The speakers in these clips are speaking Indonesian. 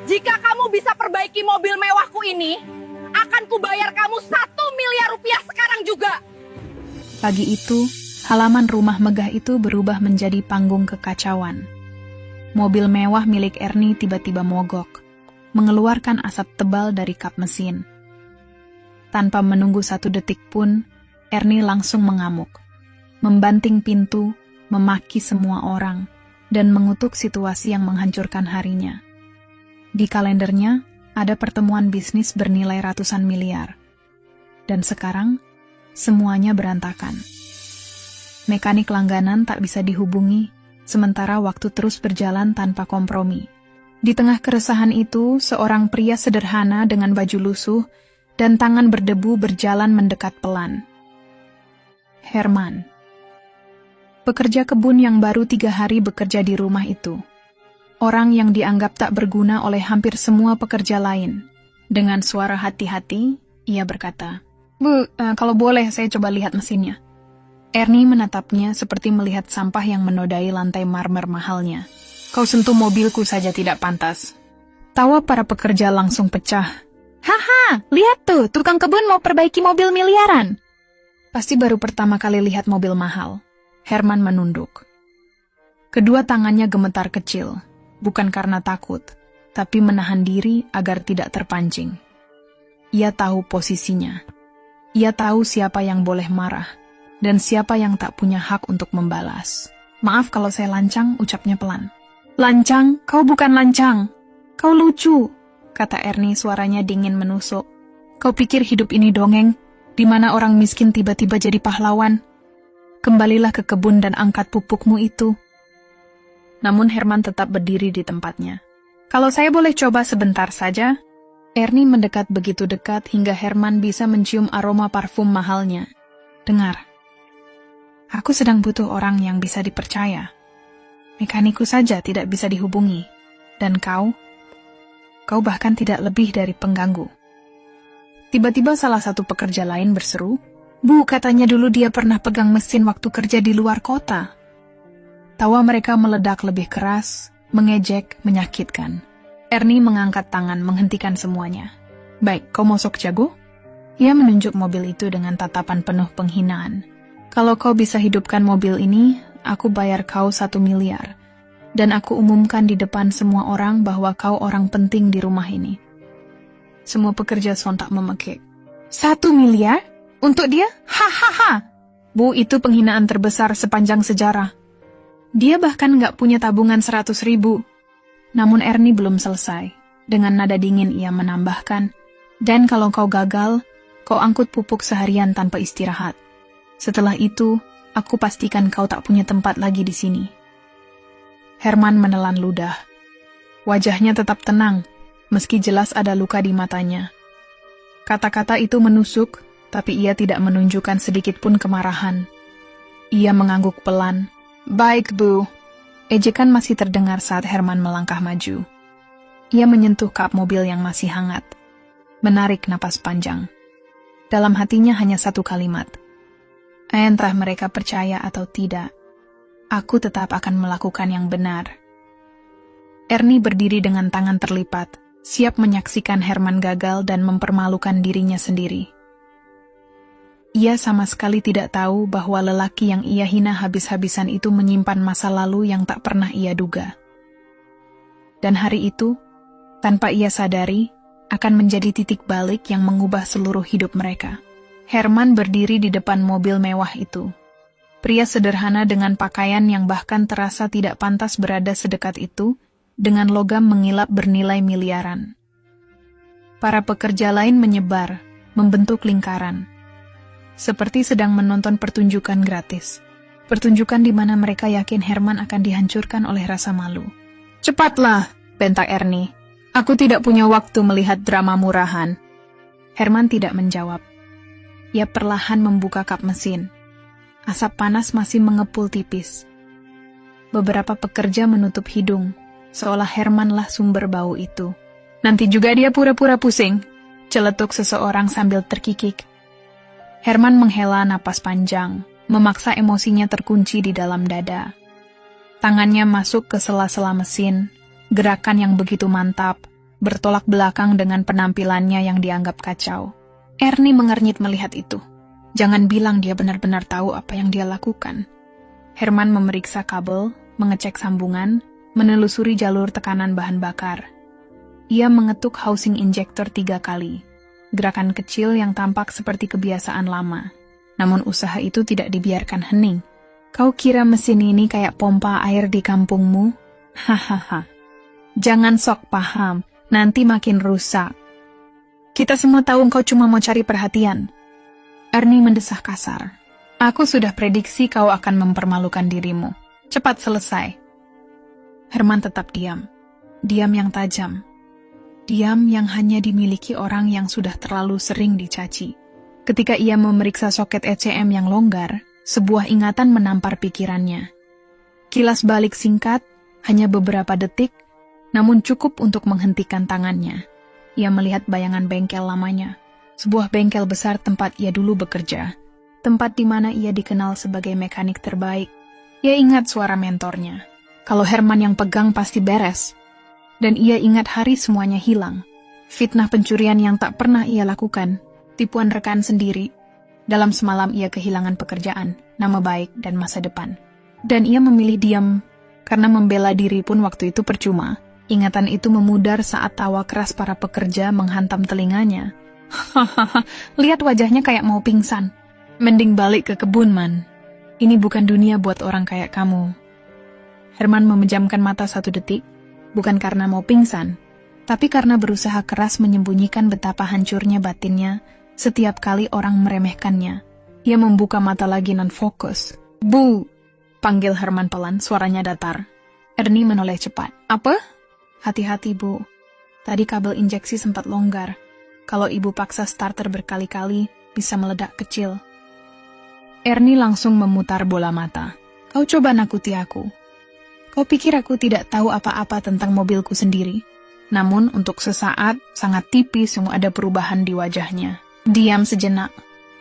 Jika kamu bisa perbaiki mobil mewahku ini, akan kubayar kamu 1 miliar rupiah sekarang juga. Pagi itu, halaman rumah megah itu berubah menjadi panggung kekacauan. Mobil mewah milik Ernie tiba-tiba mogok, mengeluarkan asap tebal dari kap mesin. Tanpa menunggu 1 detik pun, Ernie langsung mengamuk, membanting pintu, memaki semua orang, dan mengutuk situasi yang menghancurkan harinya. Di kalendernya, ada pertemuan bisnis bernilai ratusan miliar. Dan sekarang, semuanya berantakan. Mekanik langganan tak bisa dihubungi, sementara waktu terus berjalan tanpa kompromi. Di tengah keresahan itu, seorang pria sederhana dengan baju lusuh dan tangan berdebu berjalan mendekat pelan. Herman. Pekerja kebun yang baru 3 hari bekerja di rumah itu. Orang yang dianggap tak berguna oleh hampir semua pekerja lain. Dengan suara hati-hati, ia berkata, "Bu, kalau boleh saya coba lihat mesinnya." Ernie menatapnya seperti melihat sampah yang menodai lantai marmer mahalnya. "Kau sentuh mobilku saja tidak pantas." Tawa para pekerja langsung pecah. "Haha, lihat tuh, tukang kebun mau perbaiki mobil miliaran." Pasti baru pertama kali lihat mobil mahal. Herman menunduk. Kedua tangannya gemetar kecil, bukan karena takut, tapi menahan diri agar tidak terpancing. Ia tahu posisinya. Ia tahu siapa yang boleh marah, dan siapa yang tak punya hak untuk membalas. "Maaf kalau saya lancang," ucapnya pelan. "Lancang? Kau bukan lancang. Kau lucu," kata Ernie, suaranya dingin menusuk. "Kau pikir hidup ini dongeng, di mana orang miskin tiba-tiba jadi pahlawan? Kembalilah ke kebun dan angkat pupukmu itu." Namun Herman tetap berdiri di tempatnya. "Kalau saya boleh coba sebentar saja?" Ernie mendekat begitu dekat hingga Herman bisa mencium aroma parfum mahalnya. "Dengar, aku sedang butuh orang yang bisa dipercaya. Mekaniku saja tidak bisa dihubungi. Dan kau bahkan tidak lebih dari pengganggu." Tiba-tiba salah satu pekerja lain berseru, "Bu, katanya dulu dia pernah pegang mesin waktu kerja di luar kota." Tawa mereka meledak lebih keras, mengejek, menyakitkan. Ernie mengangkat tangan menghentikan semuanya. "Baik, kau mau sok jago?" Ia menunjuk mobil itu dengan tatapan penuh penghinaan. "Kalau kau bisa hidupkan mobil ini, aku bayar kau 1 miliar. Dan aku umumkan di depan semua orang bahwa kau orang penting di rumah ini." Semua pekerja sontak memekik. 1 miliar? Untuk dia? Hahaha! Bu, itu penghinaan terbesar sepanjang sejarah. Dia bahkan nggak punya tabungan 100.000. Namun Ernie belum selesai. Dengan nada dingin ia menambahkan, "Dan kalau kau gagal, kau angkut pupuk seharian tanpa istirahat. Setelah itu, aku pastikan kau tak punya tempat lagi di sini." Herman menelan ludah. Wajahnya tetap tenang, meski jelas ada luka di matanya. Kata-kata itu menusuk, tapi ia tidak menunjukkan sedikit pun kemarahan. Ia mengangguk pelan. "Baik, Bu." Ejekan masih terdengar saat Herman melangkah maju. Ia menyentuh kap mobil yang masih hangat. Menarik napas panjang. Dalam hatinya hanya 1 kalimat. Entah mereka percaya atau tidak, aku tetap akan melakukan yang benar. Ernie berdiri dengan tangan terlipat, siap menyaksikan Herman gagal dan mempermalukan dirinya sendiri. Ia sama sekali tidak tahu bahwa lelaki yang ia hina habis-habisan itu menyimpan masa lalu yang tak pernah ia duga. Dan hari itu, tanpa ia sadari, akan menjadi titik balik yang mengubah seluruh hidup mereka. Herman berdiri di depan mobil mewah itu. Pria sederhana dengan pakaian yang bahkan terasa tidak pantas berada sedekat itu, dengan logam mengilap bernilai miliaran. Para pekerja lain menyebar, membentuk lingkaran. Seperti sedang menonton pertunjukan gratis. Pertunjukan di mana mereka yakin Herman akan dihancurkan oleh rasa malu. "Cepatlah," bentak Ernie. "Aku tidak punya waktu melihat drama murahan." Herman tidak menjawab. Ia perlahan membuka kap mesin. Asap panas masih mengepul tipis. Beberapa pekerja menutup hidung, seolah Hermanlah sumber bau itu. "Nanti juga dia pura-pura pusing," celetuk seseorang sambil terkikik. Herman menghela napas panjang, memaksa emosinya terkunci di dalam dada. Tangannya masuk ke sela-sela mesin, gerakan yang begitu mantap, bertolak belakang dengan penampilannya yang dianggap kacau. Ernie mengernyit melihat itu. Jangan bilang dia benar-benar tahu apa yang dia lakukan. Herman memeriksa kabel, mengecek sambungan, menelusuri jalur tekanan bahan bakar. Ia mengetuk housing injector 3 kali. Gerakan kecil yang tampak seperti kebiasaan lama. Namun usaha itu tidak dibiarkan hening. Kau kira mesin ini kayak pompa air di kampungmu? Hahaha. Jangan sok paham, nanti makin rusak. Kita semua tahu kau cuma mau cari perhatian. Ernie mendesah kasar. Aku sudah prediksi kau akan mempermalukan dirimu. Cepat selesai. Herman tetap diam. Diam yang tajam. Diam yang hanya dimiliki orang yang sudah terlalu sering dicaci. Ketika ia memeriksa soket ECM yang longgar, sebuah ingatan menampar pikirannya. Kilas balik singkat, hanya beberapa detik, namun cukup untuk menghentikan tangannya. Ia melihat bayangan bengkel lamanya, sebuah bengkel besar tempat ia dulu bekerja, tempat di mana ia dikenal sebagai mekanik terbaik. Ia ingat suara mentornya. Kalau Herman yang pegang pasti beres. Dan ia ingat hari semuanya hilang. Fitnah pencurian yang tak pernah ia lakukan, tipuan rekan sendiri. Dalam semalam ia kehilangan pekerjaan, nama baik, dan masa depan. Dan ia memilih diam, karena membela diri pun waktu itu percuma. Ingatan itu memudar saat tawa keras para pekerja menghantam telinganya. Hahaha, lihat wajahnya kayak mau pingsan. Mending balik ke kebun, man. Ini bukan dunia buat orang kayak kamu. Herman memejamkan mata 1 detik, bukan karena mau pingsan, tapi karena berusaha keras menyembunyikan betapa hancurnya batinnya setiap kali orang meremehkannya. Ia membuka mata lagi dan fokus. Bu! Panggil Herman pelan, suaranya datar. Ernie menoleh cepat. Apa? Hati-hati, Bu. Tadi kabel injeksi sempat longgar. Kalau ibu paksa starter berkali-kali, bisa meledak kecil. Ernie langsung memutar bola mata. Kau coba nakuti aku. Kau pikir aku tidak tahu apa-apa tentang mobilku sendiri. Namun untuk sesaat, sangat tipis ada perubahan di wajahnya. Diam sejenak.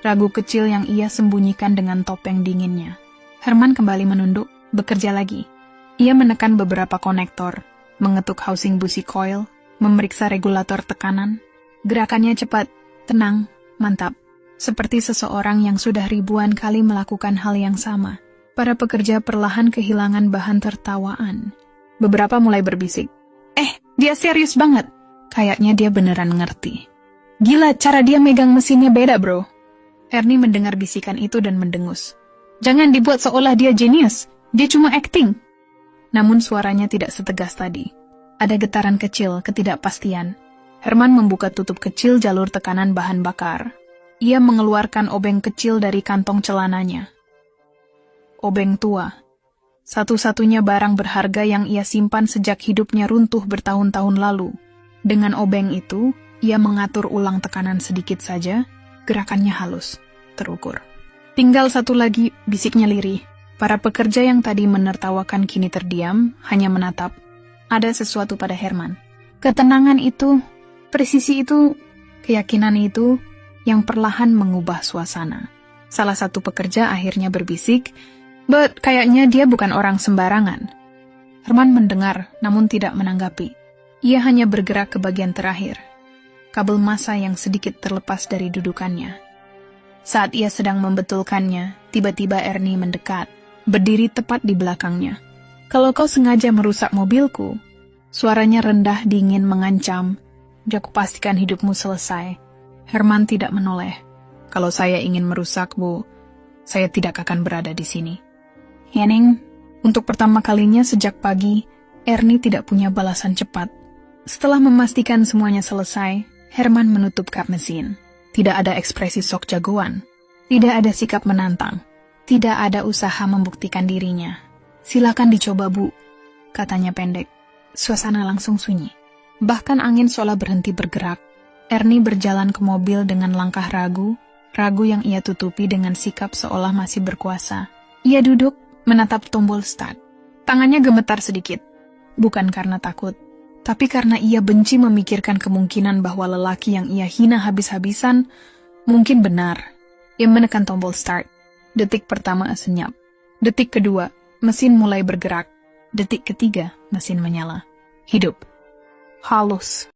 Ragu kecil yang ia sembunyikan dengan topeng dinginnya. Herman kembali menunduk, bekerja lagi. Ia menekan beberapa konektor, mengetuk housing busi coil, memeriksa regulator tekanan. Gerakannya cepat, tenang, mantap. Seperti seseorang yang sudah ribuan kali melakukan hal yang sama. Para pekerja perlahan kehilangan bahan tertawaan. Beberapa mulai berbisik. Dia serius banget. Kayaknya dia beneran ngerti. Gila, cara dia megang mesinnya beda, bro. Ernie mendengar bisikan itu dan mendengus. Jangan dibuat seolah dia jenius. Dia cuma acting. Namun suaranya tidak setegas tadi. Ada getaran kecil, ketidakpastian. Herman membuka tutup kecil jalur tekanan bahan bakar. Ia mengeluarkan obeng kecil dari kantong celananya. Obeng tua. Satu-satunya barang berharga yang ia simpan sejak hidupnya runtuh bertahun-tahun lalu. Dengan obeng itu, ia mengatur ulang tekanan sedikit saja, gerakannya halus, terukur. Tinggal satu lagi, bisiknya lirih. Para pekerja yang tadi menertawakan kini terdiam, hanya menatap. Ada sesuatu pada Herman. Ketenangan itu, presisi itu, keyakinan itu, yang perlahan mengubah suasana. Salah satu pekerja akhirnya berbisik, "But kayaknya dia bukan orang sembarangan." Herman mendengar, namun tidak menanggapi. Ia hanya bergerak ke bagian terakhir. Kabel massa yang sedikit terlepas dari dudukannya. Saat ia sedang membetulkannya, tiba-tiba Ernie mendekat, berdiri tepat di belakangnya. "Kalau kau sengaja merusak mobilku," suaranya rendah dingin mengancam, "dia kupastikan hidupmu selesai." Herman tidak menoleh. "Kalau saya ingin merusakmu, saya tidak akan berada di sini." Henning, untuk pertama kalinya sejak pagi, Ernie tidak punya balasan cepat. Setelah memastikan semuanya selesai, Herman menutup kap mesin. Tidak ada ekspresi sok jagoan. Tidak ada sikap menantang. Tidak ada usaha membuktikan dirinya. "Silakan dicoba, Bu," katanya pendek. Suasana langsung sunyi. Bahkan angin seolah berhenti bergerak. Ernie berjalan ke mobil dengan langkah ragu yang ia tutupi dengan sikap seolah masih berkuasa. Ia duduk, menatap tombol start. Tangannya gemetar sedikit. Bukan karena takut, tapi karena ia benci memikirkan kemungkinan bahwa lelaki yang ia hina habis-habisan mungkin benar. Ia menekan tombol start. Detik pertama senyap. Detik kedua, mesin mulai bergerak. Detik ketiga, mesin menyala. Hidup. Halus.